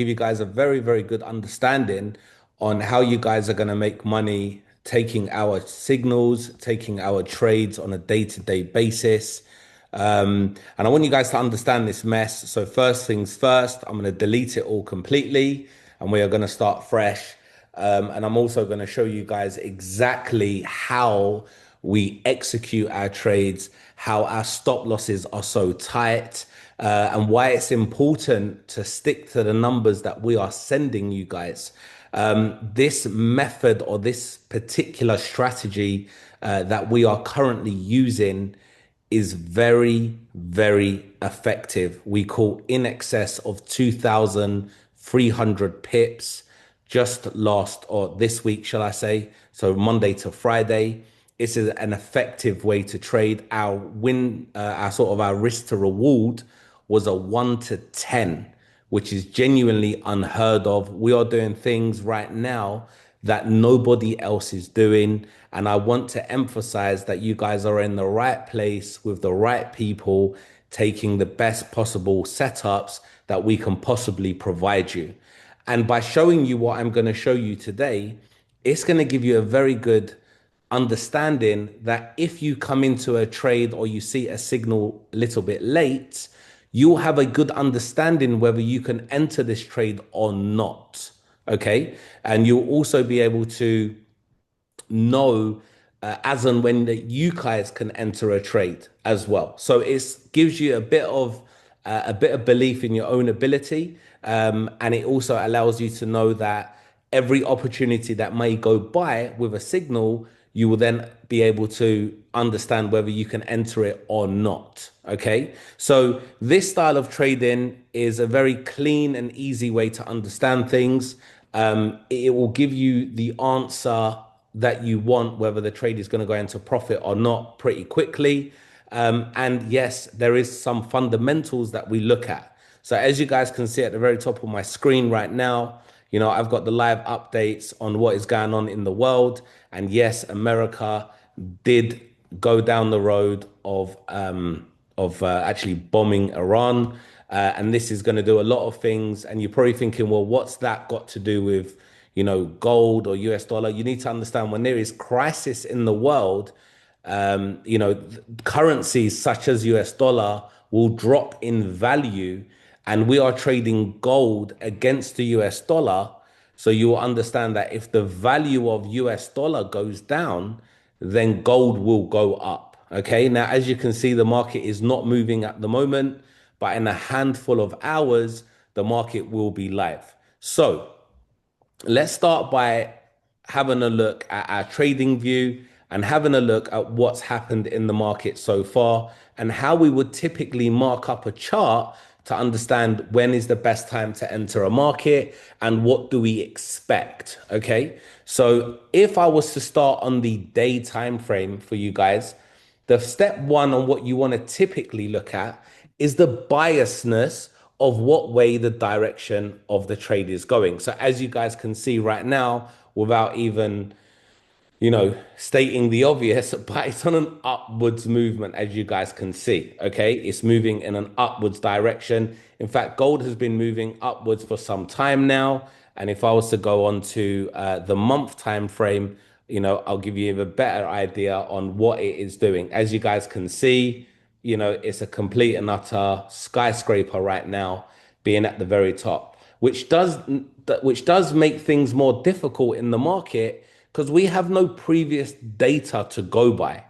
give you guys a very, very good understanding on how you guys are going to make money taking our signals, taking our trades on a day-to-day basis. And I want you guys to understand this mess. So first things first, I'm going to delete it all completely and we are going to start fresh. And I'm also going to show you guys exactly how we execute our trades, how our stop losses are so tight, and why it's important to stick to the numbers that we are sending you guys. This method or this particular strategy that we are currently using is very, very effective. We call in excess of 2,300 pips just last or this week, shall I say? So Monday to Friday. This is an effective way to trade. Our our risk to reward was a 1 to 10, which is genuinely unheard of. We are doing things right now that nobody else is doing. And I want to emphasize that you guys are in the right place with the right people, taking the best possible setups that we can possibly provide you. And by showing you what I'm going to show you today, it's going to give you a very good understanding that if you come into a trade or you see a signal a little bit late, you'll have a good understanding whether you can enter this trade or not. Okay. And you'll also be able to know as and when that you guys can enter a trade as well. So it gives you a bit of belief in your own ability, and it also allows you to know that every opportunity that may go by with a signal, you will then be able to understand whether you can enter it or not. Okay, so this style of trading is a very clean and easy way to understand things. It will give you the answer that you want, whether the trade is going to go into profit or not, pretty quickly. And yes, there is some fundamentals that we look at. So as you guys can see at the very top of my screen right now, I've got the live updates on what is going on in the world. And yes, America did go down the road of actually bombing Iran. And this is going to do a lot of things. And you're probably thinking, well, what's that got to do with, gold or US dollar? You need to understand when there is crisis in the world, currencies such as US dollar will drop in value, and we are trading gold against the US dollar. So you will understand that if the value of US dollar goes down, then gold will go up. Okay. Now, as you can see, the market is not moving at the moment, but in a handful of hours, the market will be live. So let's start by having a look at our trading view and having a look at what's happened in the market so far and how we would typically mark up a chart to understand when is the best time to enter a market and what do we expect. Okay, so if I was to start on the day time frame for you guys, the step one on what you want to typically look at is the biasness of what way the direction of the trade is going. So as you guys can see right now, without even stating the obvious, but it's on an upwards movement, as you guys can see. Okay, it's moving in an upwards direction. In fact, gold has been moving upwards for some time now. And if I was to go on to the month time frame, I'll give you a better idea on what it is doing. As you guys can see, it's a complete and utter skyscraper right now, being at the very top, which does make things more difficult in the market because we have no previous data to go by.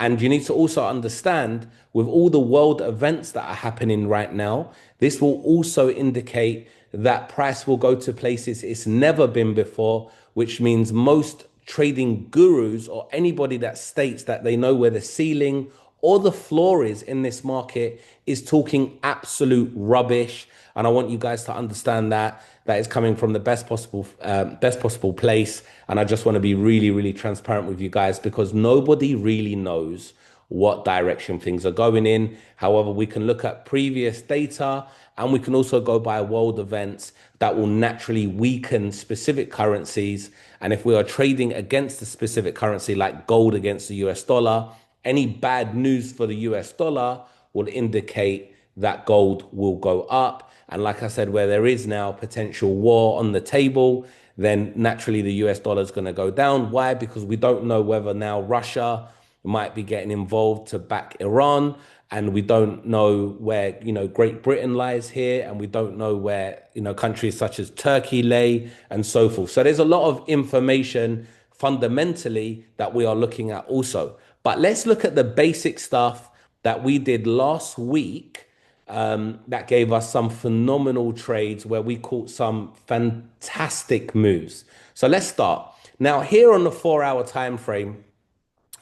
And you need to also understand with all the world events that are happening right now, this will also indicate that price will go to places it's never been before, which means most trading gurus or anybody that states that they know where the ceiling or the floor is in this market is talking absolute rubbish. And I want you guys to understand that is coming from the best possible place. And I just want to be really, really transparent with you guys because nobody really knows what direction things are going in. However, we can look at previous data and we can also go by world events that will naturally weaken specific currencies. And if we are trading against a specific currency like gold against the US dollar, any bad news for the US dollar will indicate that gold will go up. And like I said, where there is now potential war on the table, then naturally the US dollar is going to go down. Why? Because we don't know whether now Russia might be getting involved to back Iran. And we don't know where, Great Britain lies here. And we don't know where, countries such as Turkey lay and so forth. So there's a lot of information fundamentally that we are looking at also. But let's look at the basic stuff that we did last week that gave us some phenomenal trades where we caught some fantastic moves. So let's start. Now, here on the 4 hour time frame,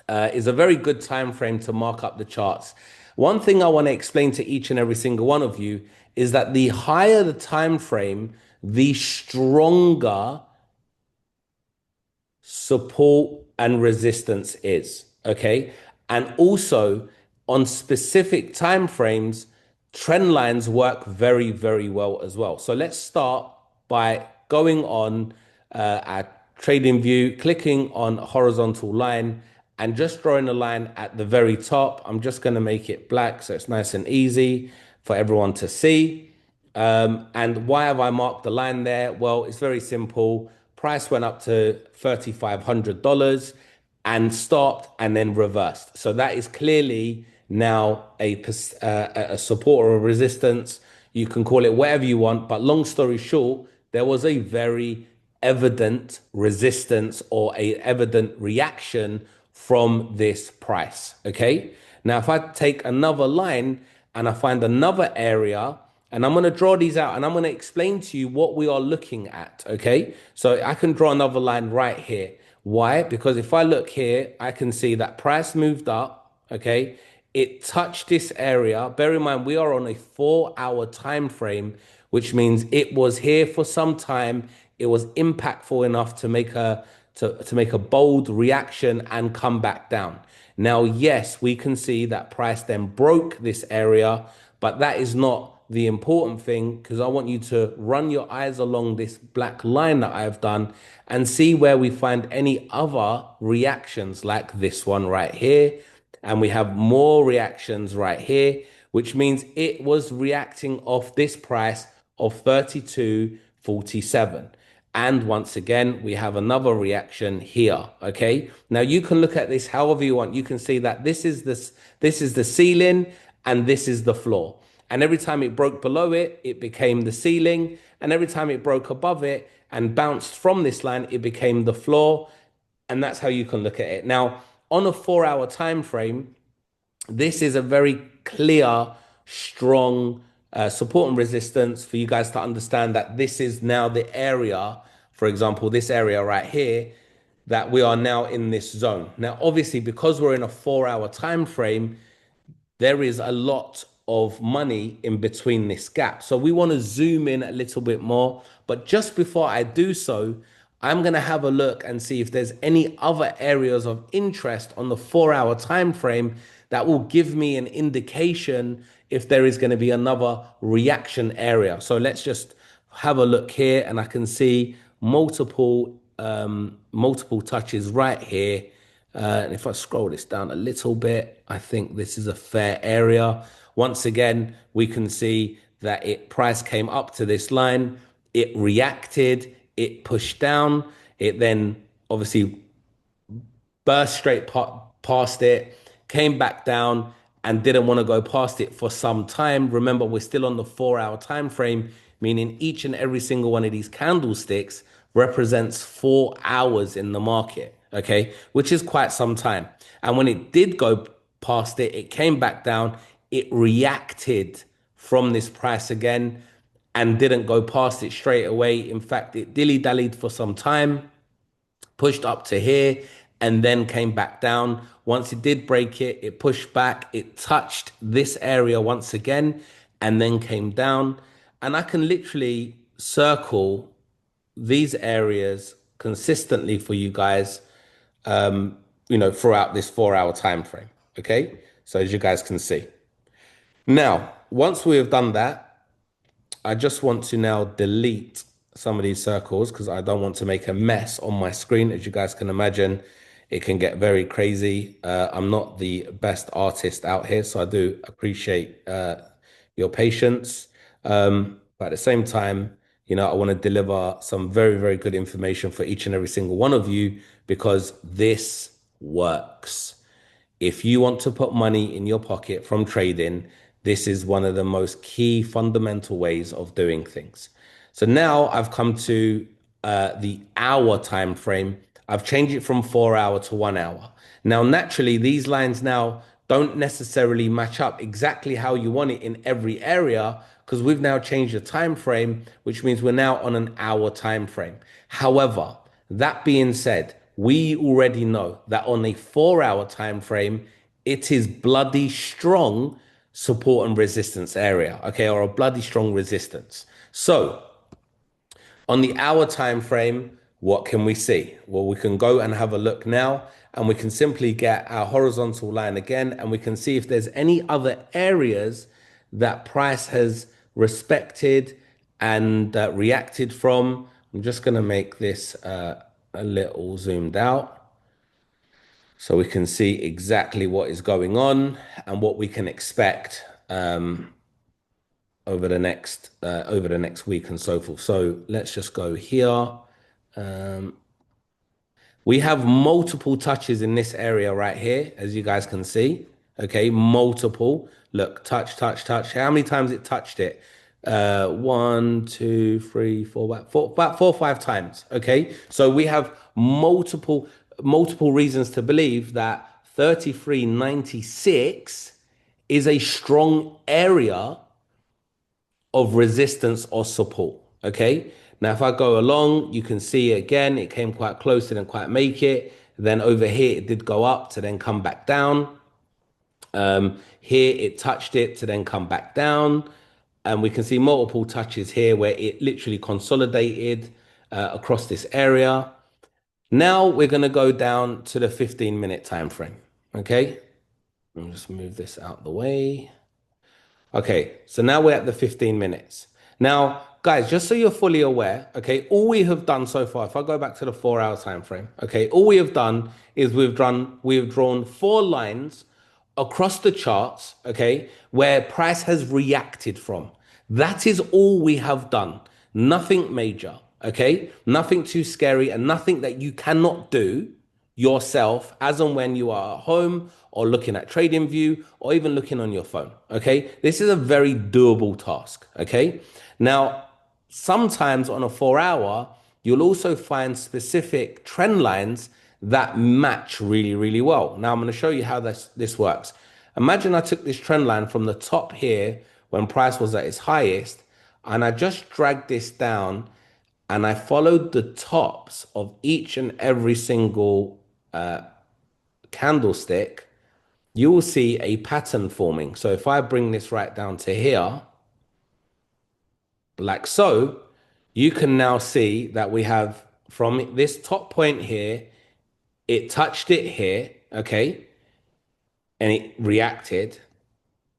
is a very good time frame to mark up the charts. One thing I want to explain to each and every single one of you is that the higher the time frame, the stronger support and resistance is. Okay. And also on specific time frames, trend lines work very, very well as well. So let's start by going on at trading view, clicking on horizontal line and just drawing a line at the very top. I'm just going to make it black so it's nice and easy for everyone to see. And why have I marked the line there? Well, it's very simple. Price went up to $3,500 and stopped and then reversed. So that is clearly now a support or a resistance. You can call it whatever you want, but long story short, there was a very evident resistance or a evident reaction from this price. Okay. Now, if I take another line and I find another area, and I'm going to draw these out and I'm going to explain to you what we are looking at. Okay. So I can draw another line right here. Why? Because if I look here, I can see that price moved up. Okay. It touched this area. Bear in mind, we are on a 4 hour time frame, which means it was here for some time. It was impactful enough to make a bold reaction and come back down. Now, yes, we can see that price then broke this area, but that is not the important thing because I want you to run your eyes along this black line that I've done and see where we find any other reactions like this one right here. And we have more reactions right here, which means it was reacting off this price of 32.47. And once again, we have another reaction here. Okay. Now you can look at this however you want. You can see that this is the ceiling and this is the floor. And every time it broke below it, it became the ceiling. And every time it broke above it and bounced from this line, it became the floor. And that's how you can look at it. Now, on a 4 hour time frame, this is a very clear, strong support and resistance for you guys to understand that this is now the area, for example, this area right here, that we are now in this zone. Now, obviously, because we're in a 4 hour time frame, there is a lot of money in between this gap. So we want to zoom in a little bit more. But just before I do so, I'm going to have a look and see if there's any other areas of interest on the 4 hour time frame that will give me an indication if there is going to be another reaction area. So let's just have a look here and I can see multiple touches right here. And if I scroll this down a little bit, I think this is a fair area. Once again, we can see that price came up to this line, it reacted, it pushed down, it then obviously burst straight past it, came back down and didn't want to go past it for some time. Remember, we're still on the 4 hour time frame, meaning each and every single one of these candlesticks represents 4 hours in the market, okay, which is quite some time. And when it did go past it, it came back down, it reacted from this price again and didn't go past it straight away. In fact, it dilly-dallied for some time, pushed up to here, and then came back down. Once it did break it, it pushed back, it touched this area once again, and then came down. And I can literally circle these areas consistently for you guys, throughout this 4 hour time frame. Okay. So as you guys can see. Now, once we have done that, I just want to now delete some of these circles because I don't want to make a mess on my screen. As you guys can imagine, it can get very crazy. I'm not the best artist out here, so I do appreciate your patience. But at the same time, I want to deliver some very, very good information for each and every single one of you because this works. If you want to put money in your pocket from trading, this is one of the most key fundamental ways of doing things. So now I've come to the hour time frame. I've changed it from 4 hour to 1 hour. Now, naturally, these lines now don't necessarily match up exactly how you want it in every area because we've now changed the time frame, which means we're now on an hour time frame. However, that being said, we already know that on a 4 hour time frame, it is bloody strong support and resistance area, okay, or a bloody strong resistance. So on the hour time frame, what can we see? Well, we can go and have a look now, and we can simply get our horizontal line again, and we can see if there's any other areas that price has respected and reacted from. I'm just going to make this a little zoomed out so we can see exactly what is going on and what we can expect over the next week and so forth. So let's just go here. We have multiple touches in this area right here, as you guys can see. Okay, multiple. Look, touch, touch, touch. How many times it touched it? One, two, three, four, about 4 or 5 times. Okay, so we have multiple reasons to believe that 33.96 is a strong area of resistance or support. Okay. Now, if I go along, you can see again, it came quite close, didn't quite make it. Then over here, it did go up to then come back down. Here, it touched it to then come back down. And we can see multiple touches here where it literally consolidated across this area. Now we're going to go down to the 15-minute time frame. Okay. I'll just move this out the way. Okay, so now we're at the 15 minutes. Now, guys, just so you're fully aware, okay, all we have done so far, if I go back to the 4 hour time frame, okay, all we have done is we've drawn 4 lines across the charts, okay, where price has reacted from. That is all we have done. Nothing major, okay? Nothing too scary and nothing that you cannot do yourself as and when you are at home or looking at TradingView or even looking on your phone. Okay. This is a very doable task. Okay. Now, sometimes on a 4 hour, you'll also find specific trend lines that match really, really well. Now, I'm going to show you how this works. Imagine I took this trend line from the top here when price was at its highest, and I just dragged this down and I followed the tops of each and every single candlestick, you will see a pattern forming. So if I bring this right down to here, like so, you can now see that we have from this top point here, it touched it here, okay? And it reacted.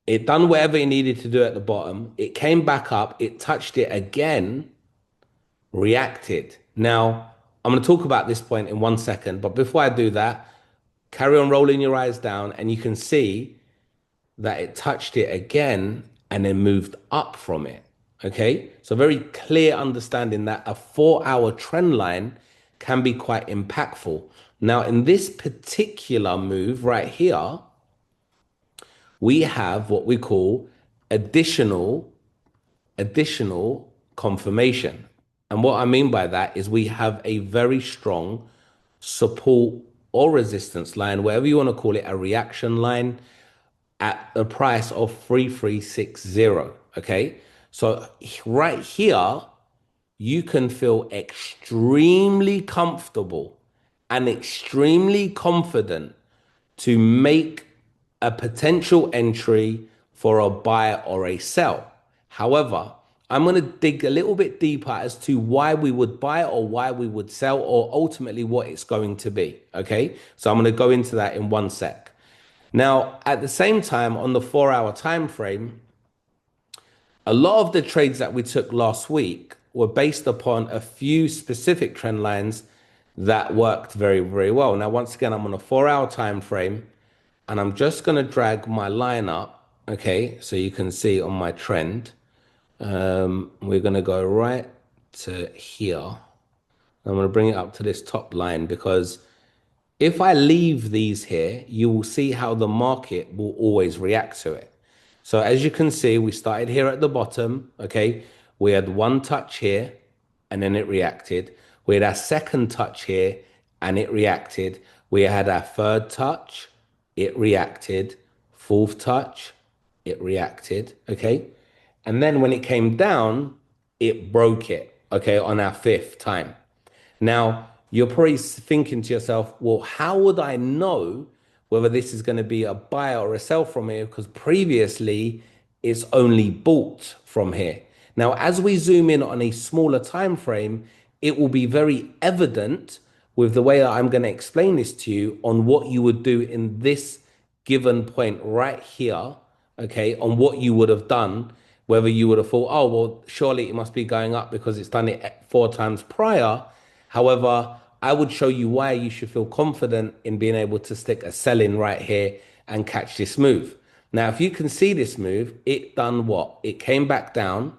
It done whatever it needed to do at the bottom. It came back up, it touched it again, reacted. Now, I'm going to talk about this point in 1 second, but before I do that, carry on rolling your eyes down and you can see that it touched it again and then moved up from it. Okay. So very clear understanding that a 4 hour trend line can be quite impactful. Now, in this particular move right here, we have what we call additional confirmation. And what I mean by that is we have a very strong support or resistance line, whatever you want to call it, a reaction line at the price of 3360. Okay. So right here, you can feel extremely comfortable and extremely confident to make a potential entry for a buy or a sell. However, I'm going to dig a little bit deeper as to why we would buy or why we would sell or ultimately what it's going to be. Okay. So I'm going to go into that in 1 sec. Now, at the same time, on the 4 hour time frame, a lot of the trades that we took last week were based upon a few specific trend lines that worked very, very well. Now, once again, I'm on a 4 hour time frame and I'm just going to drag my line up. Okay. So you can see on my trend. We're going to go right to here. I'm going to bring it up to this top line because if I leave these here, you will see how the market will always react to it. So as you can see, we started here at the bottom, okay? We had one touch here and then it reacted. We had our second touch here and it reacted. We had our third touch, it reacted. Fourth touch, it reacted, okay? And then when it came down, it broke it, okay, on our fifth time. Now, you're probably thinking to yourself, well, how would I know whether this is going to be a buy or a sell from here? Because previously it's only bought from here. Now, as we zoom in on a smaller time frame, it will be very evident with the way that I'm going to explain this to you on what you would do in this given point right here, okay, on what you would have done, whether you would have thought, oh, well, surely it must be going up because it's done it 4 times prior. However, I would show you why you should feel confident in being able to stick a sell in right here and catch this move. Now, if you can see this move, it done what? It came back down.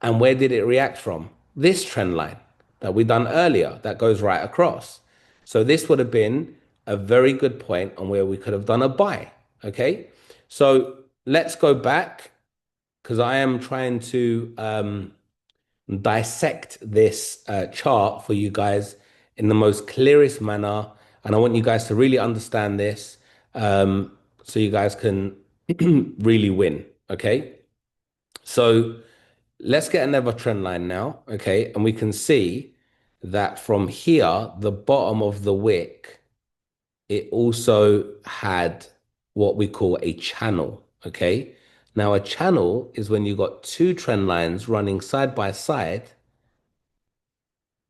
And where did it react from? This trend line that we done earlier that goes right across. So this would have been a very good point on where we could have done a buy. Okay. So let's go back because I am trying to dissect this chart for you guys in the most clearest manner. And I want you guys to really understand this so you guys can really win. Okay. So let's get another trend line now. Okay. And we can see that from here, the bottom of the wick, it also had what we call a channel. Okay. Now, a channel is when you've got two trend lines running side by side,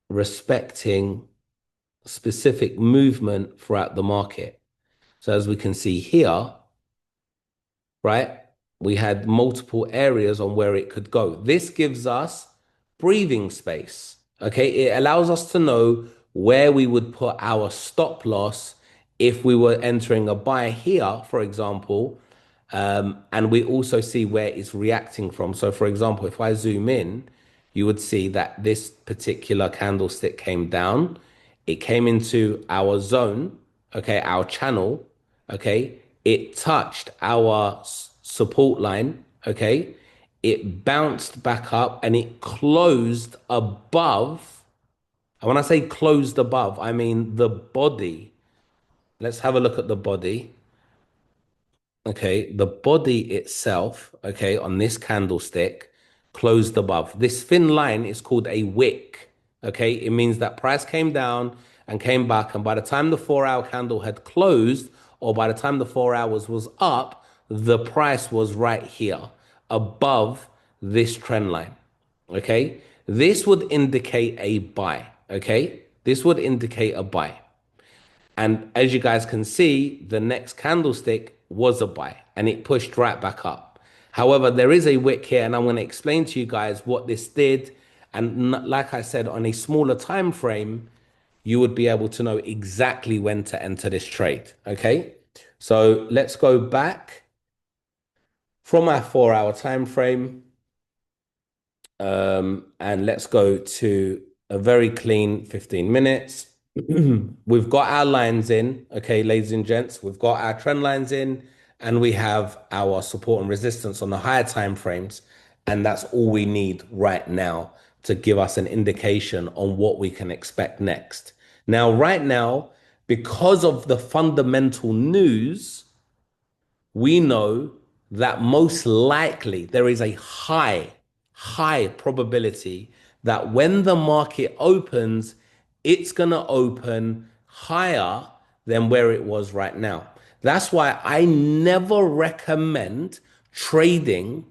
respecting specific movement throughout the market. So, as we can see here, right, we had multiple areas on where it could go. This gives us breathing space. Okay. It allows us to know where we would put our stop loss if we were entering a buy here, for example. And we also see where it's reacting from. So, for example, if I zoom in, you would see that this particular candlestick came down. It came into our zone, okay, our channel, okay. It touched our support line, okay. It bounced back up and it closed above. And when I say closed above, I mean the body. Let's have a look at the body. Okay, the body itself, okay, on this candlestick closed above. This thin line is called a wick. Okay, it means that price came down and came back, and by the time the 4 hour candle had closed, or by the time the 4 hours was up, the price was right here above this trend line. Okay, this would indicate a buy. Okay, this would indicate a buy. And as you guys can see, the next candlestick was a buy and it pushed right back up. However, there is a wick here and I'm going to explain to you guys what this did. And like I said, on a smaller time frame, you would be able to know exactly when to enter this trade. Okay. So let's go back from our 4 hour time frame. And let's go to a very clean 15 minutes. We've got our lines in, okay, ladies and gents. We've got our trend lines in, and we have our support and resistance on the higher time frames. And that's all we need right now to give us an indication on what we can expect next. Now, right now, because of the fundamental news, we know that most likely there is a high probability that when the market opens, it's going to open higher than where it was right now. That's why I never recommend trading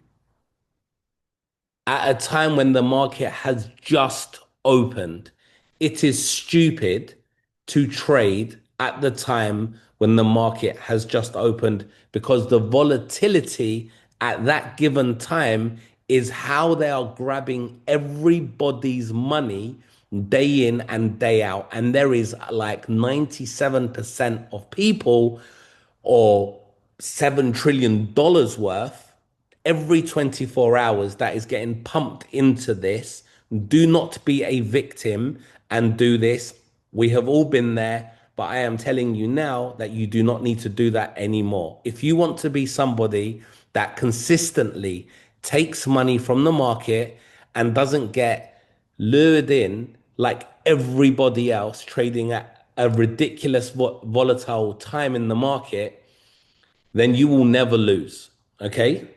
at a time when the market has just opened. It is stupid to trade at the time when the market has just opened because the volatility at that given time is how they are grabbing everybody's money day in and day out. And there is like 97% of people or $7 trillion worth every 24 hours that is getting pumped into this. Do not be a victim and do this. We have all been there, but I am telling you now that you do not need to do that anymore. If you want to be somebody that consistently takes money from the market and doesn't get lured in like everybody else trading at a ridiculous volatile time in the market, then you will never lose. Okay.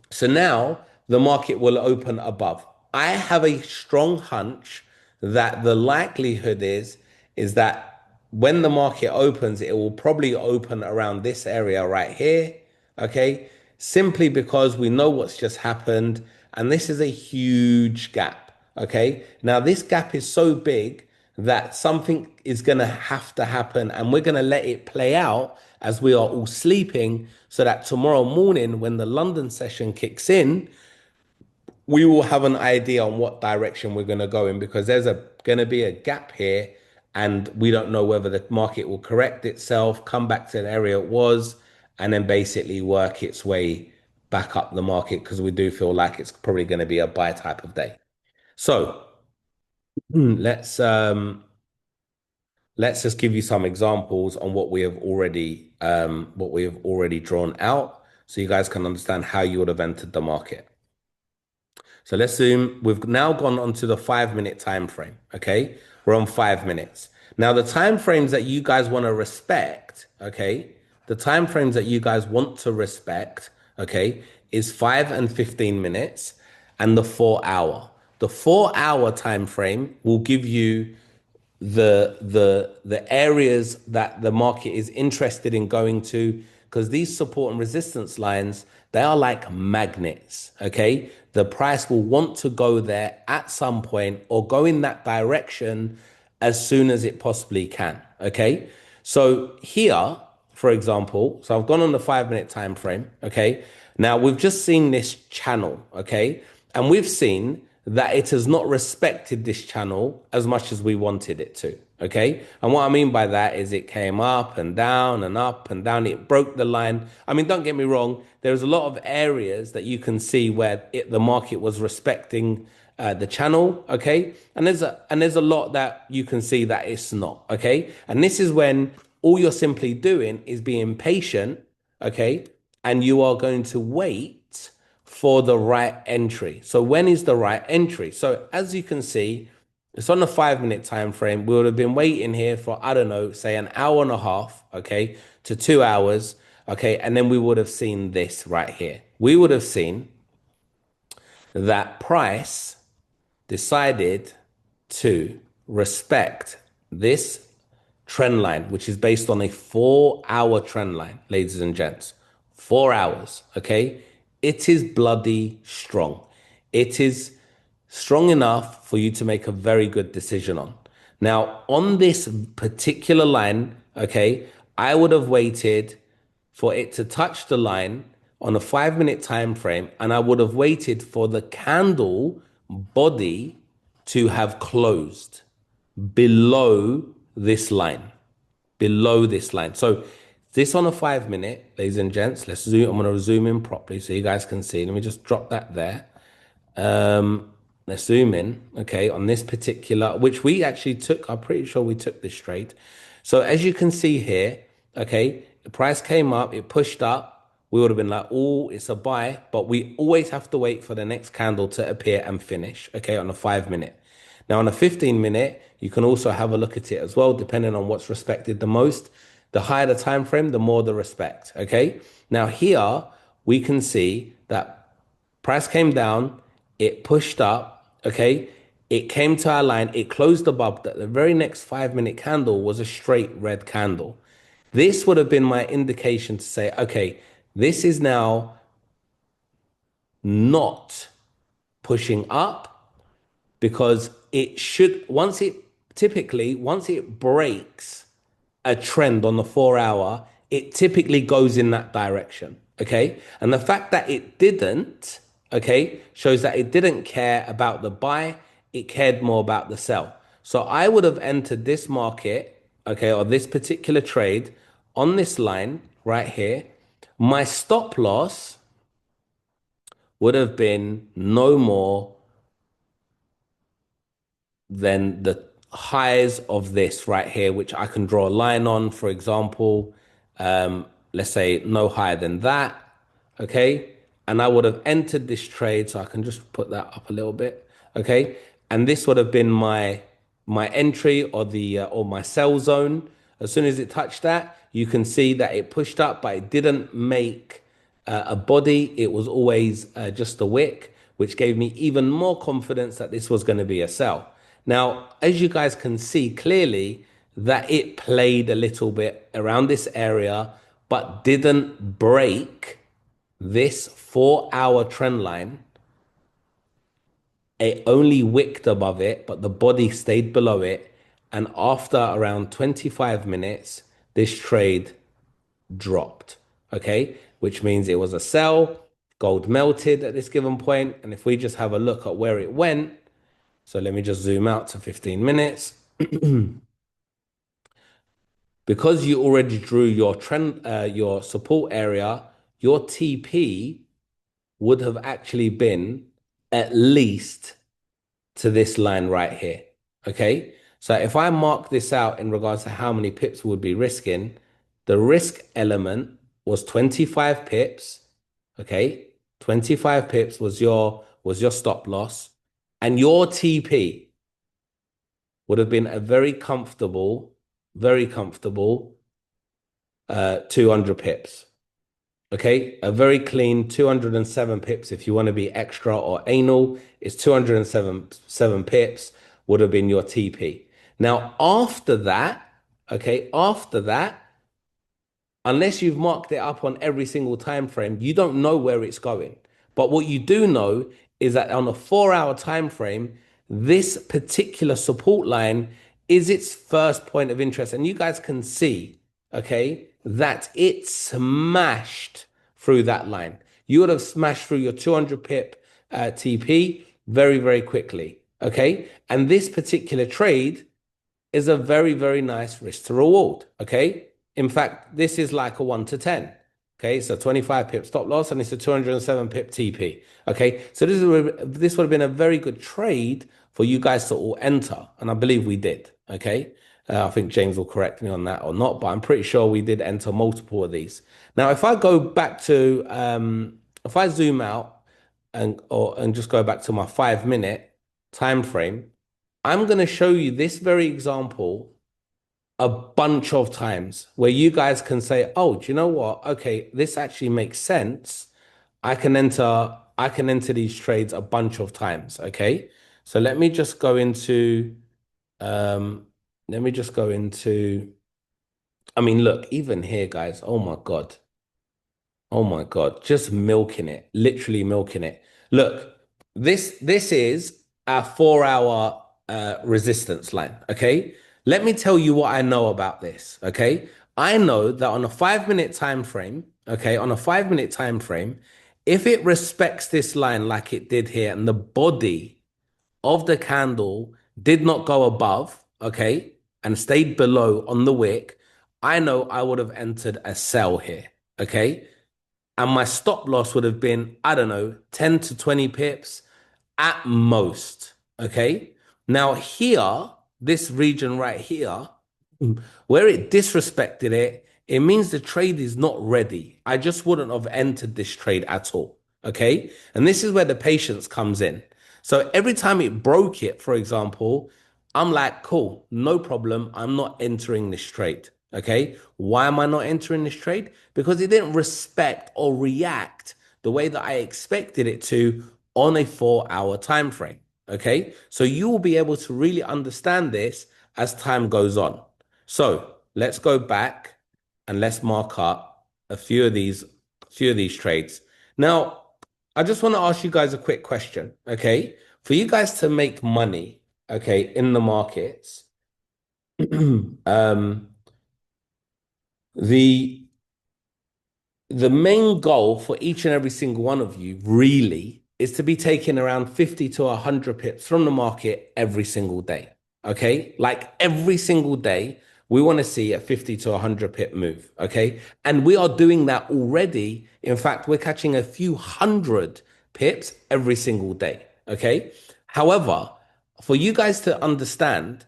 So now the market will open above. I have a strong hunch that the likelihood is that when the market opens, it will probably open around this area right here. Okay. Simply because we know what's just happened. And this is a huge gap. Okay. Now, this gap is so big that something is going to have to happen and we're going to let it play out as we are all sleeping so that tomorrow morning when the London session kicks in, we will have an idea on what direction we're going to go in because there's going to be a gap here and we don't know whether the market will correct itself, come back to the area it was, and then basically work its way back up the market because we do feel like it's probably going to be a buy type of day. So let's just give you some examples on what we have already drawn out so you guys can understand how you would have entered the market. So let's zoom. We've now gone onto the 5 minute time frame. Okay. We're on 5 minutes. Now, the time frames that you guys want to respect, okay, the time frames that you guys want to respect, okay, is 5 and 15 minutes and the 4 hour. The 4 hour time frame will give you the areas that the market is interested in going to because these support and resistance lines, they are like magnets. Okay, the price will want to go there at some point or go in that direction as soon as it possibly can. Okay, so here, for example, so I've gone on the 5 minute time frame. Okay, now we've just seen this channel. Okay, and we've seen that it has not respected this channel as much as we wanted it to. Okay. And what I mean by that is it came up and down and up and down. It broke the line. I mean, don't get me wrong. There's a lot of areas that you can see where the market was respecting the channel. Okay. And there's a lot that you can see that it's not. Okay. And this is when all you're simply doing is being patient. Okay. And you are going to wait for the right entry. So when is the right entry? So as you can see, it's on a 5 minute time frame. We would have been waiting here for, I don't know, say an hour and a half, okay, to 2 hours, okay, and then we would have seen this right here. We would have seen that price decided to respect this trend line, which is based on a 4 hour trend line, ladies and gents. 4 hours, okay? It is bloody strong. It is strong enough for you to make a very good decision on. Now, on this particular line, okay, I would have waited for it to touch the line on a 5 minute time frame, and I would have waited for the candle body to have closed below this line, below this line. So this on a 5 minute, ladies and gents, let's zoom. I'm going to zoom in properly so you guys can see. Let me just drop that there. Let's zoom in, okay, on this particular, which we actually took. I'm pretty sure we took this trade. So as you can see here, okay, the price came up, it pushed up. We would have been like, oh, it's a buy, but we always have to wait for the next candle to appear and finish, okay, on a 5 minute. Now, on a 15 minute, you can also have a look at it as well, depending on what's respected the most. The higher the time frame, the more the respect, okay? Now, here we can see that price came down, it pushed up, okay? It came to our line, it closed above that. The very next 5 minute candle was a straight red candle. This would have been my indication to say, okay, this is now not pushing up because it should, once it breaks a trend on the 4 hour, it typically goes in that direction. Okay. And the fact that it didn't, okay, shows that it didn't care about the buy, it cared more about the sell. So I would have entered this market, okay, or this particular trade on this line right here. My stop loss would have been no more than the highs of this right here, which I can draw a line on, for example, let's say no higher than that, okay? And I would have entered this trade, so I can just put that up a little bit, okay? And this would have been my entry or the or my sell zone. As soon as it touched that, you can see that it pushed up, but it didn't make a body. It was always just a wick, which gave me even more confidence that this was going to be a sell. Now, as you guys can see clearly, that it played a little bit around this area, but didn't break this 4-hour trend line. It only wicked above it, but the body stayed below it. And after around 25 minutes, this trade dropped. Okay, which means it was a sell. Gold melted at this given point. And if we just have a look at where it went, so let me just zoom out to 15 minutes. Because you already drew your trend, your support area, your TP would have actually been at least to this line right here. Okay. So if I mark this out in regards to how many pips we would be risking, the risk element was 25 pips. Okay. 25 pips was your stop loss, and your TP would have been a very comfortable 200 pips. Okay, a very clean 207 pips. If you want to be extra or anal, it's 207 pips would have been your TP. Now, after that, okay, after that, unless you've marked it up on every single time frame, you don't know where it's going. But what you do know is that on a 4-hour time frame, this particular support line is its first point of interest. And you guys can see, okay, that it smashed through that line. You would have smashed through your 200 pip TP very, very quickly, okay? And this particular trade is a very, very nice risk to reward, okay? In fact, this is like a 1 to 10. Okay, so 25 pip stop loss, and it's a 207 pip TP. Okay, so this would have been a very good trade for you guys to all enter, and I believe we did. Okay, I think James will correct me on that or not, but I'm pretty sure we did enter multiple of these. Now, if I go back to, if I zoom out and just go back to my 5-minute time frame, I'm going to show you this very example a bunch of times where you guys can say, oh, do you know what? Okay, this actually makes sense. I can enter these trades a bunch of times. Okay. So um, let me just go into, I mean, look, even here, guys, oh my God. Oh my God, just milking it, literally milking it. Look, this is a 4-hour resistance line, okay? Let me tell you what I know about this, okay? I know that on a 5-minute time frame, okay, on a 5-minute time frame, if it respects this line like it did here and the body of the candle did not go above, okay, and stayed below on the wick, I know I would have entered a sell here, okay? And my stop loss would have been, I don't know, 10 to 20 pips at most. Okay. Now, here, this region right here, where it disrespected it, it means the trade is not ready. I just wouldn't have entered this trade at all. Okay. And this is where the patience comes in. So every time it broke it, for example, I'm like, cool, no problem. I'm not entering this trade. Okay. Why am I not entering this trade? Because it didn't respect or react the way that I expected it to on a 4-hour time frame. Okay. So you will be able to really understand this as time goes on. So let's go back and let's mark up a few of these trades. Now, I just want to ask you guys a quick question. Okay. For you guys to make money, okay, in the markets, um, the the main goal for each and every single one of you really is to be taking around 50 to 100 pips from the market every single day. Okay. Like every single day, we want to see a 50 to 100 pip move. Okay. And we are doing that already. In fact, we're catching a few hundred pips every single day. Okay. However, for you guys to understand,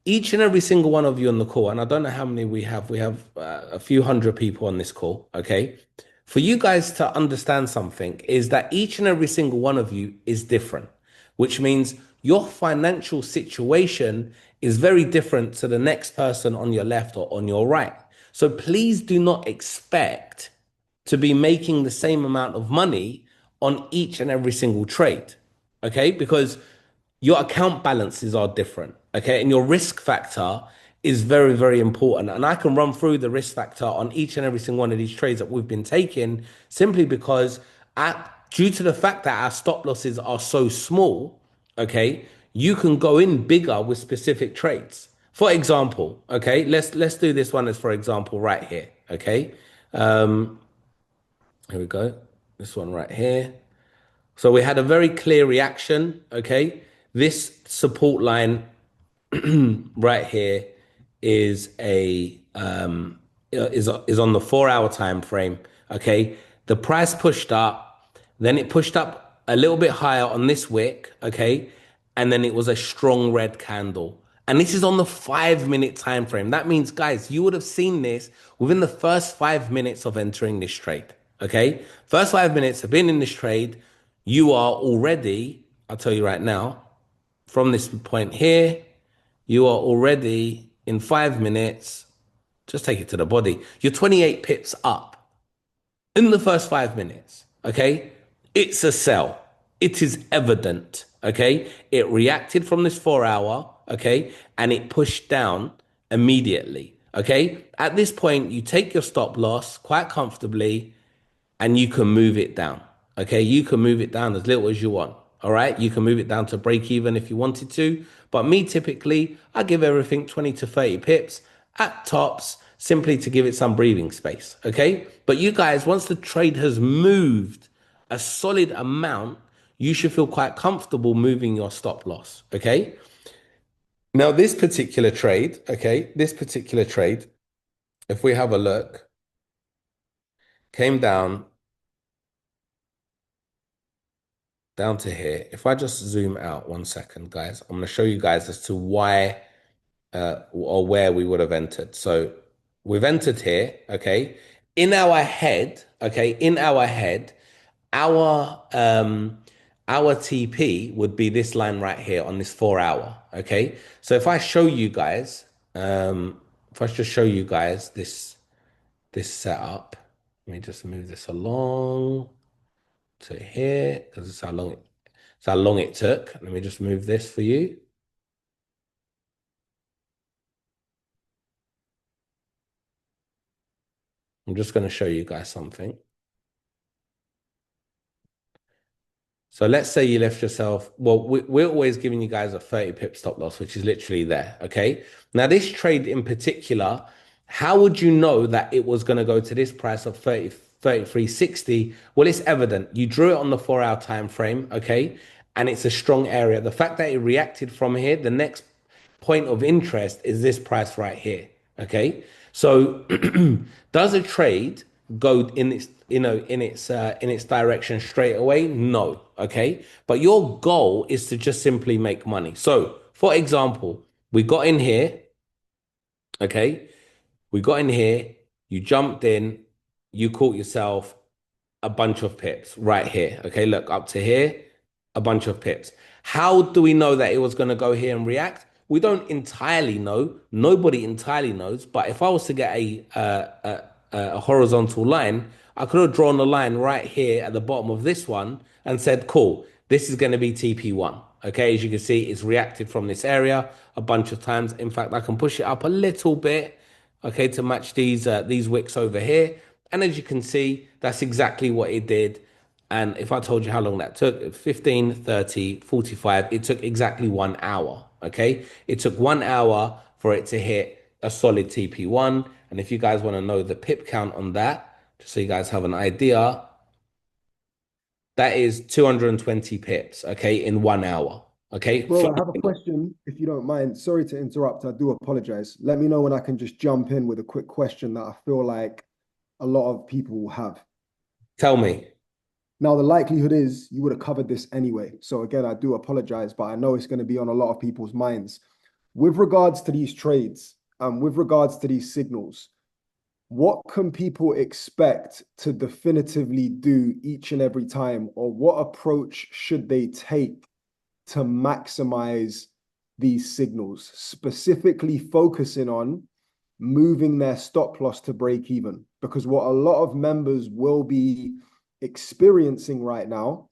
each and every single one of you on the call, and I don't know how many we have a few hundred people on this call. Okay. For you guys to understand something is that each and every single one of you is different, which means your financial situation is very different to the next person on your left or on your right. So please do not expect to be making the same amount of money on each and every single trade. Okay. Because your account balances are different. Okay. And your risk factor is very, very important. And I can run through the risk factor on each and every single one of these trades that we've been taking simply because due to the fact that our stop losses are so small, okay, you can go in bigger with specific trades. For example, okay, let's do this one as for example right here. Okay. Here we go. This one right here. So we had a very clear reaction. Okay. This support line right here is is on the 4 hour time frame. Okay. The price pushed up, then it pushed up a little bit higher on this wick. Okay. And then it was a strong red candle. And this is on the 5 minute time frame. That means, guys, you would have seen this within the first 5 minutes of entering this trade. Okay. First 5 minutes of being in this trade, you are already, I'll tell you right now, from this point here, you are already in 5 minutes. Just take it to the body. You're 28 pips up in the first 5 minutes. Okay. It's a sell. It is evident. Okay. It reacted from this 4 hour. Okay. And it pushed down immediately. Okay. At this point, you take your stop loss quite comfortably and you can move it down. Okay, you can move it down as little as you want. All right, you can move it down to break even if you wanted to. But me, typically, I give everything 20 to 30 pips at tops simply to give it some breathing space. Okay, but you guys, once the trade has moved a solid amount, you should feel quite comfortable moving your stop loss. Okay, now this particular trade, if we have a look, came down to here. If I just zoom out 1 second, guys, I'm going to show you guys as to why or where we would have entered. So we've entered here, okay? In our head, our TP would be this line right here on this 4 hour, okay? So if I show you guys, if I just show you guys this setup, let me just move this along to here because it's how long it took. Let me just move this for you. I'm just going to show you guys something. So let's say you left yourself, well, we're always giving you guys a 30 pip stop loss, which is literally there. Okay. Now, this trade in particular, how would you know that it was going to go to this price of 33.60? Well, it's evident. You drew it on the 4 hour time frame. Okay. And it's a strong area. The fact that it reacted from here, the next point of interest is this price right here. Okay. So does a trade go in its in its direction straight away? No. Okay. But your goal is to just simply make money. So for example, we got in here. Okay. We got in here, you jumped in, you caught yourself a bunch of pips right here. Okay, look up to here, a bunch of pips. How do we know that it was going to go here and react? We don't entirely know. Nobody entirely knows. But if I was to get a horizontal line, I could have drawn a line right here at the bottom of this one and said, cool, this is going to be TP1. Okay, as you can see, it's reacted from this area a bunch of times. In fact, I can push it up a little bit, okay, to match these wicks over here. And as you can see, that's exactly what it did. And if I told you how long that took, 15, 30, 45, it took exactly 1 hour, okay? It took 1 hour for it to hit a solid TP1. And if you guys want to know the pip count on that, just so you guys have an idea, that is 220 pips, okay, in 1 hour, okay? Bro, I have a question, if you don't mind. Sorry to interrupt. I do apologize. Let me know when I can just jump in with a quick question that I feel like a lot of people will have. Tell me. Now, the likelihood is you would have covered this anyway. So again, I do apologize, but I know it's going to be on a lot of people's minds. With regards to these trades, with regards to these signals, what can people expect to definitively do each and every time, or what approach should they take to maximize these signals, specifically focusing on moving their stop loss to break even? Because what a lot of members will be experiencing right now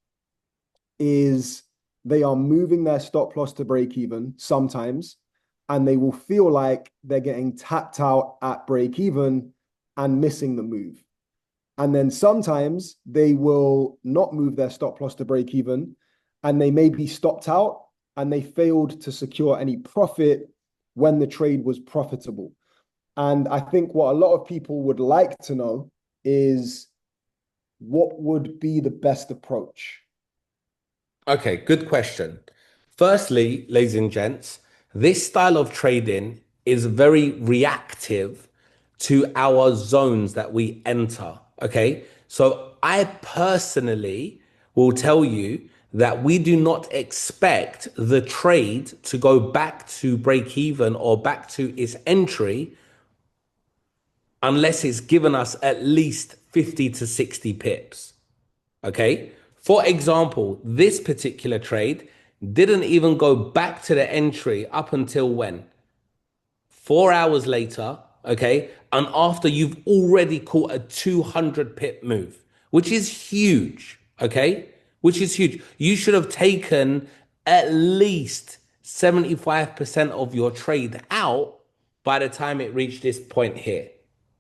is they are moving their stop loss to break even sometimes, and they will feel like they're getting tapped out at break even and missing the move. And then sometimes they will not move their stop loss to break even, and they may be stopped out and they failed to secure any profit when the trade was profitable. And I think what a lot of people would like to know is what would be the best approach? Okay, good question. Firstly, ladies and gents, this style of trading is very reactive to our zones that we enter. Okay, so I personally will tell you that we do not expect the trade to go back to break even or back to its entry unless it's given us at least 50 to 60 pips. Okay. For example, this particular trade didn't even go back to the entry up until when? 4 hours later. Okay. And after you've already caught a 200 pip move, which is huge. Okay. Which is huge. You should have taken at least 75% of your trade out by the time it reached this point here.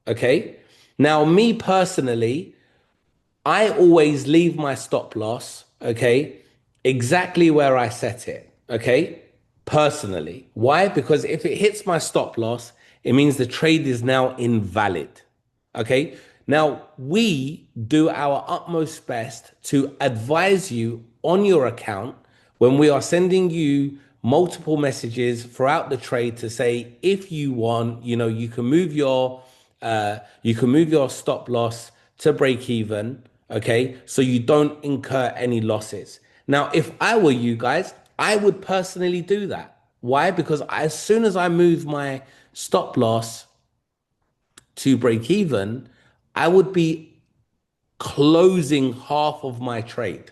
Okay. Now, me personally, I always leave my stop loss, okay, exactly where I set it, okay, personally. Why? Because if it hits my stop loss, it means the trade is now invalid, okay? Now, we do our utmost best to advise you on your account when we are sending you multiple messages throughout the trade to say, if you want, you can move your stop loss to break even, okay? So you don't incur any losses. Now, if I were you guys, I would personally do that. Why? Because as soon as I move my stop loss to break even, I would be closing half of my trade.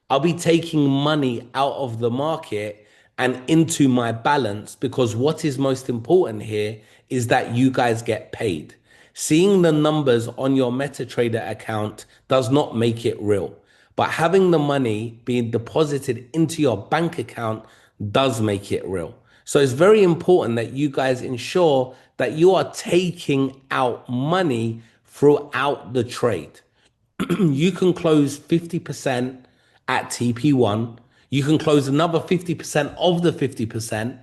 I'll be taking money out of the market and into my balance, because what is most important here is that you guys get paid. Seeing the numbers on your MetaTrader account does not make it real, but having the money being deposited into your bank account does make it real. So it's very important that you guys ensure that you are taking out money throughout the trade. You can close 50% at TP1. You can close another 50% of the 50%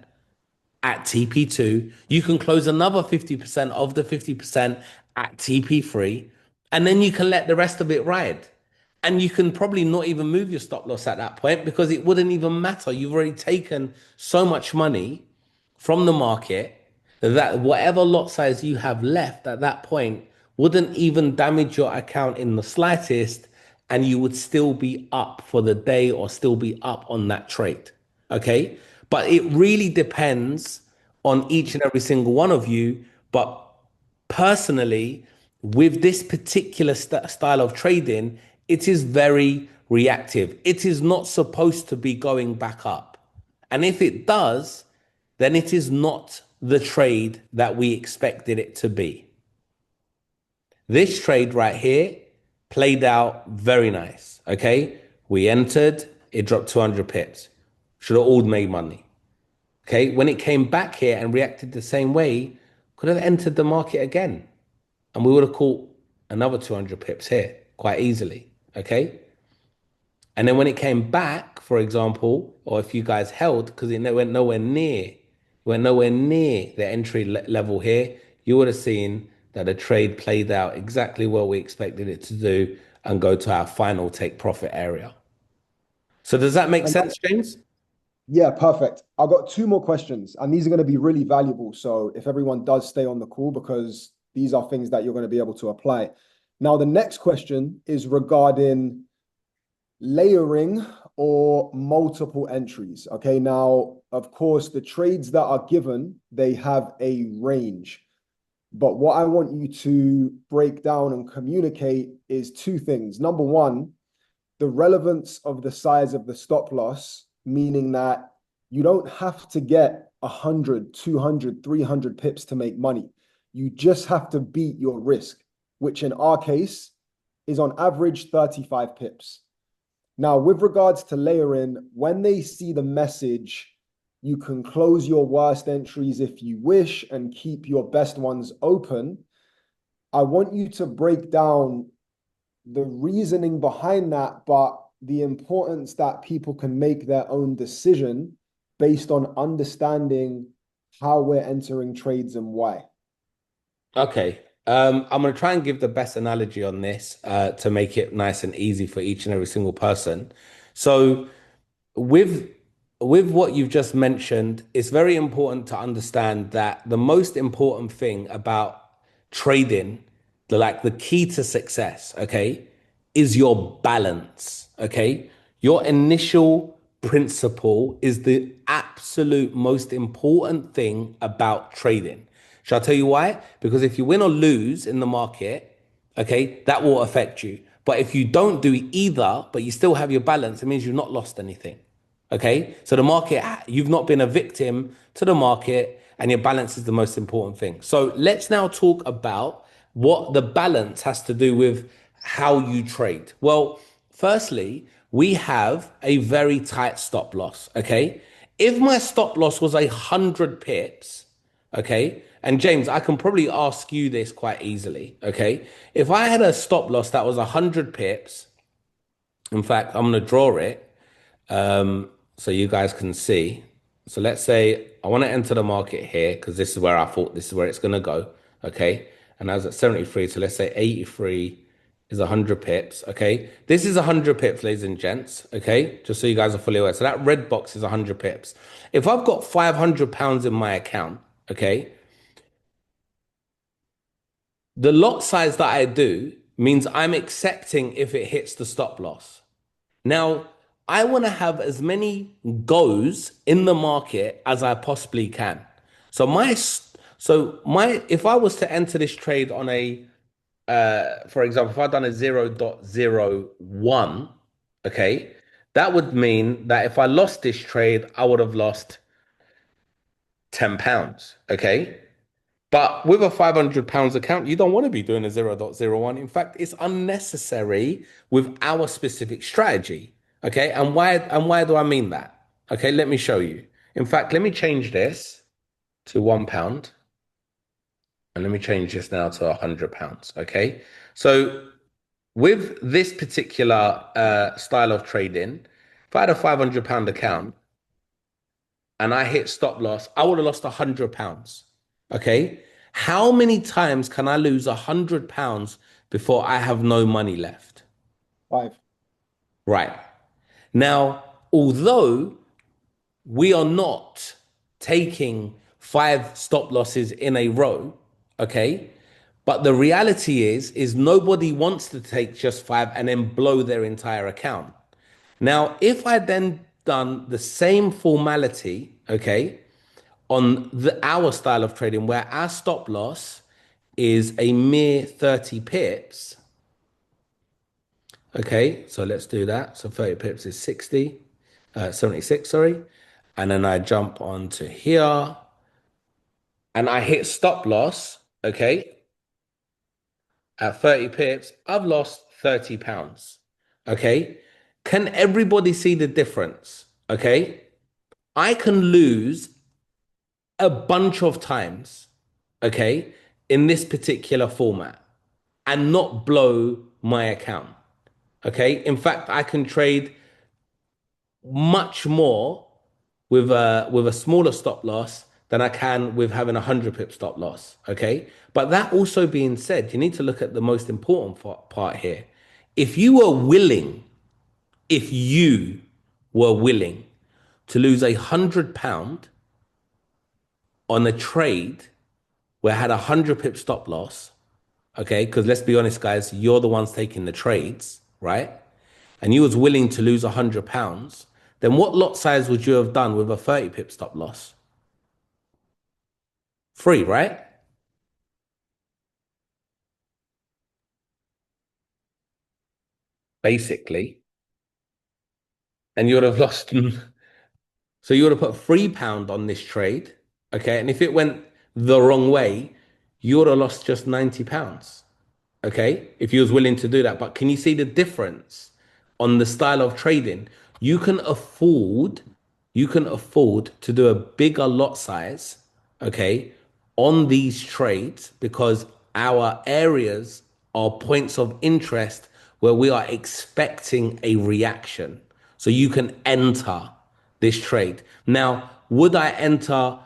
at TP2. You can close another 50% of the 50% at TP3. And then you can let the rest of it ride. And you can probably not even move your stop loss at that point because it wouldn't even matter. You've already taken so much money from the market that whatever lot size you have left at that point wouldn't even damage your account in the slightest, and you would still be up for the day or still be up on that trade. Okay. But it really depends on each and every single one of you. But personally, with this particular style of trading, it is very reactive. It is not supposed to be going back up. And if it does, then it is not the trade that we expected it to be. This trade right here played out very nice. Okay. We entered, it dropped 200 pips. Should have all made money. Okay. When it came back here and reacted the same way, could have entered the market again. And we would have caught another 200 pips here quite easily. Okay. And then when it came back, for example, or if you guys held, because it went nowhere near the entry level here, you would have seen that the trade played out exactly what we expected it to do and go to our final take profit area. So does that make And sense, James? yeah, perfect. I've got two more questions, and these are going to be really valuable. So if everyone does stay on the call, because these are things that you're going to be able to apply. Now, the next question is regarding layering or multiple entries. Okay, now, of course, the trades that are given, they have a range. But what I want you to break down and communicate is two things. Number one, the relevance of the size of the stop loss, meaning that you don't have to get 100, 200, 300 pips to make money. You just have to beat your risk, which in our case is on average 35 pips. Now, with regards to layering, when they see the message, you can close your worst entries if you wish and keep your best ones open. I want you to break down the reasoning behind that, but the importance that people can make their own decision based on understanding how we're entering trades and why. Okay. I'm going to try and give the best analogy on this to make it nice and easy for each and every single person. So, with what you've just mentioned, it's very important to understand that the most important thing about trading, the key to success, okay, is your balance, okay? Your initial principle is the absolute most important thing about trading. Shall I tell you why? Because if you win or lose in the market, okay, that will affect you. But if you don't do either, but you still have your balance, it means you've not lost anything. Okay. So the market, you've not been a victim to the market, and your balance is the most important thing. So let's now talk about what the balance has to do with how you trade. Well, firstly, we have a very tight stop loss. Okay. If my stop loss was 100 pips, okay, and James, I can probably ask you this quite easily. Okay. If I had a stop loss that was 100 pips, in fact, I'm going to draw it so you guys can see. So let's say I want to enter the market here because this is where I thought this is where it's going to go. Okay. And I was at 73. So let's say 83 is 100 pips. Okay. This is 100 pips, ladies and gents. Okay. Just so you guys are fully aware. So that red box is 100 pips. If I've got £500 in my account, okay, the lot size that I do means I'm accepting if it hits the stop loss. Now, I want to have as many goes in the market as I possibly can. So if I was to enter this trade on for example, if I'd done a 0.01, okay, that would mean that if I lost this trade, I would have lost £10, okay? But with a £500 account, you don't want to be doing a 0.01. In fact, it's unnecessary with our specific strategy. Okay. And why do I mean that? Okay, let me show you. In fact, let me change this to £1. And let me change this now to £100. Okay. So with this particular style of trading, if I had a £500 account and I hit stop loss, I would have lost £100. Okay. How many times can I lose £100 before I have no money left? Five. Right. Now, although we are not taking 5 stop losses in a row, okay? But the reality is nobody wants to take just 5 and then blow their entire account. Now, if I then done the same formality, okay, on our style of trading where our stop loss is a mere 30 pips. Okay, so let's do that. So 30 pips is 76, sorry. And then I jump onto here and I hit stop loss, okay, at 30 pips. I've lost £30. Okay. Can everybody see the difference? Okay. I can lose a bunch of times, okay, in this particular format and not blow my account. Okay. In fact, I can trade much more with a smaller stop loss than I can with having 100 pip stop loss. Okay. But that also being said, you need to look at the most important part here. If you were willing, if you were willing to lose £100 on a trade where I had 100 pip stop loss, okay, because let's be honest, guys, you're the ones taking the trades, right? and you was willing to lose £100, then what lot size would you have done with a 30 pip stop loss? Free, right? Basically. And you would have lost, so you would have put £3 on this trade. Okay. And if it went the wrong way, you would have lost just £90. Okay, if you was willing to do that. But can you see the difference on the style of trading? You can afford, you can afford to do a bigger lot size, okay, on these trades because our areas are points of interest where we are expecting a reaction. So you can enter this trade. Now, would I enter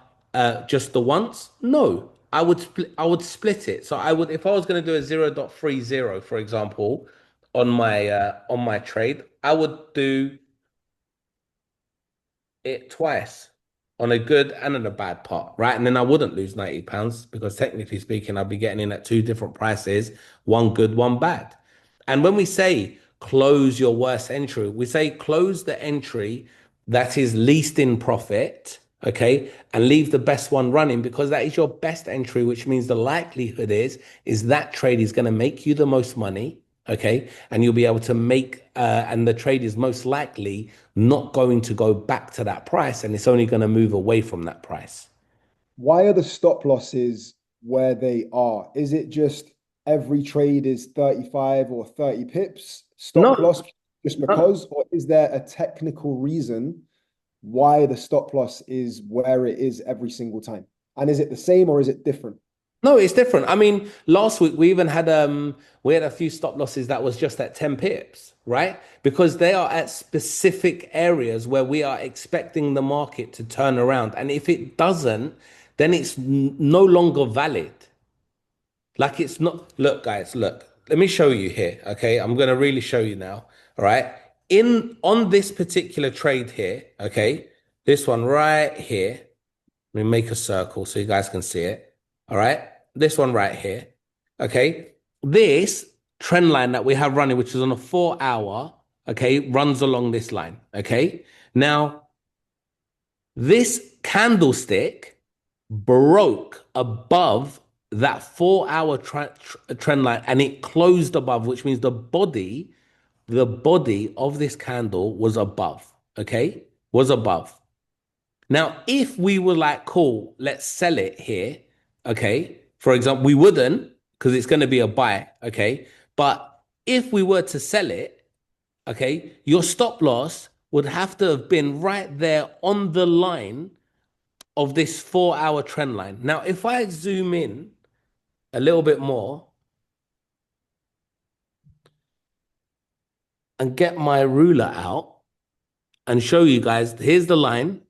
just the once? No, I would split it. So I would, if I was going to do a 0.30, for example, on my trade, I would do it twice on a good and on a bad part, right? And then I wouldn't lose £90 because technically speaking, I'd be getting in at two different prices, one good, one bad. And when we say close your worst entry, we say close the entry that is least in profit, okay, and leave the best one running because that is your best entry, which means the likelihood is that trade is going to make you the most money, okay, and you'll be able to make and the trade is most likely not going to go back to that price and it's only going to move away from that price. Why are the stop losses where they are? Is it just every trade is 35 or 30 pips stop No, loss just no. because, or is there a technical reason why the stop loss is where it is every single time? And is it the same or is it different? No, it's different. I mean, last week we even had we had a few stop losses that was just at 10 pips, right? Because they are at specific areas where we are expecting the market to turn around. And if it doesn't, then it's no longer valid. Like it's not, look, guys, look, let me show you here. Okay. I'm gonna really show you now. All right. In on this particular trade here, okay, this one right here. Let me make a circle so you guys can see it. All right. This one right here. Okay. This trend line that we have running, which is on a 4 hour, okay, runs along this line. Okay. Now, this candlestick broke above that 4 hour trend line and it closed above, which means the body of this candle was above. Okay. Was above. Now, if we were like, cool, let's sell it here, okay? For example, we wouldn't because it's going to be a buy, okay? But if we were to sell it, okay, your stop loss would have to have been right there on the line of this 4 hour trend line. Now, if I zoom in a little bit more and get my ruler out and show you guys, here's the line.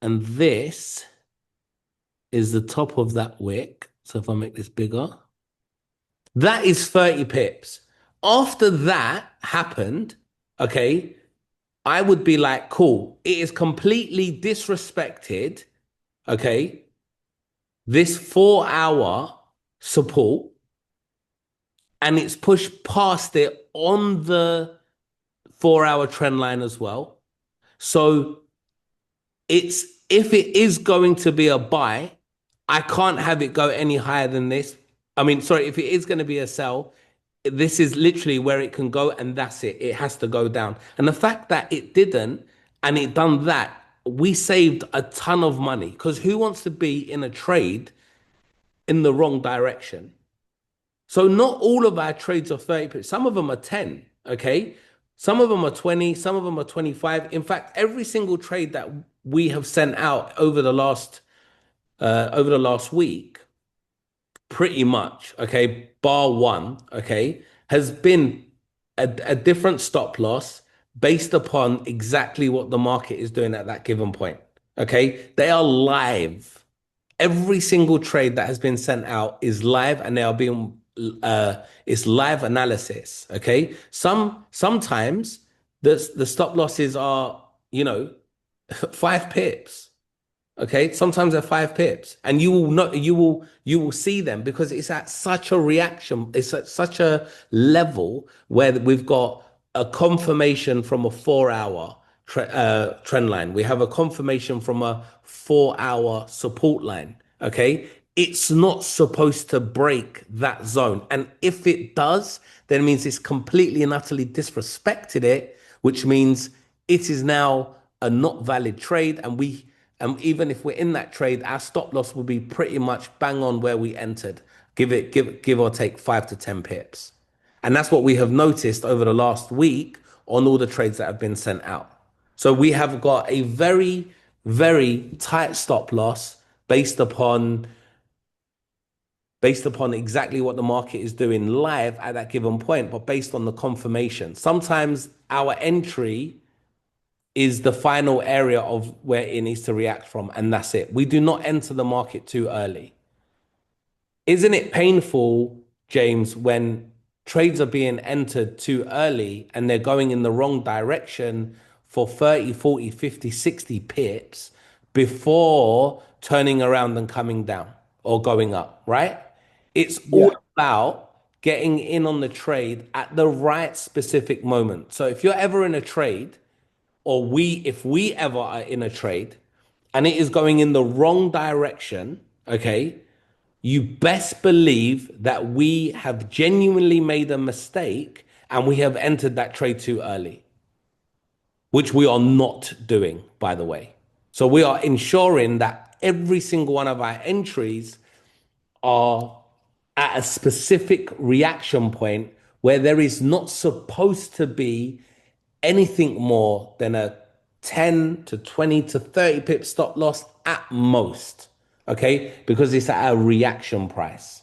And this is the top of that wick. So if I make this bigger, that is 30 pips. After that happened, okay, I would be like, cool, it is completely disrespected, okay, this 4 hour support, and it's pushed past it on the 4 hour trend line as well. So it's if it is going to be a buy, I can't have it go any higher than this. I mean, sorry, if it is going to be a sell, this is literally where it can go, and that's it. It has to go down. And the fact that it didn't and it done that, we saved a ton of money because who wants to be in a trade in the wrong direction? So not all of our trades are 30 pips. Some of them are 10, okay? Some of them are 20, some of them are 25. In fact, every single trade that we have sent out over the last week, pretty much, okay, bar one, okay, has been a different stop loss based upon exactly what the market is doing at that given point. Okay, they are live. Every single trade that has been sent out is live and they are being it's live analysis. Okay. Sometimes the stop losses are, 5 pips. Okay, sometimes they're 5 pips, and you will not, you will see them because it's at such a reaction, it's at such a level where we've got a confirmation from a 4 hour trend line. We have a confirmation from a 4 hour support line. Okay, it's not supposed to break that zone, and if it does, then it means it's completely and utterly disrespected it, which means it is now a not valid trade, and even if we're in that trade, our stop loss will be pretty much bang on where we entered. Give or take 5 to 10 pips. And that's what we have noticed over the last week on all the trades that have been sent out. So we have got a very, very tight stop loss based upon based upon exactly what the market is doing live at that given point, but based on the confirmation. Sometimes our entry is the final area of where it needs to react from, and that's it. We do not enter the market too early. Isn't it painful, James, when trades are being entered too early and they're going in the wrong direction for 30, 40, 50, 60 pips before turning around and coming down or going up, right? It's all Yeah, about getting in on the trade at the right specific moment. So if you're ever in a trade, or if we ever are in a trade and it is going in the wrong direction, okay, you best believe that we have genuinely made a mistake and we have entered that trade too early, which we are not doing, by the way. So we are ensuring that every single one of our entries are at a specific reaction point where there is not supposed to be anything more than a 10 to 20 to 30 pip stop loss at most. Okay. Because it's at a reaction price.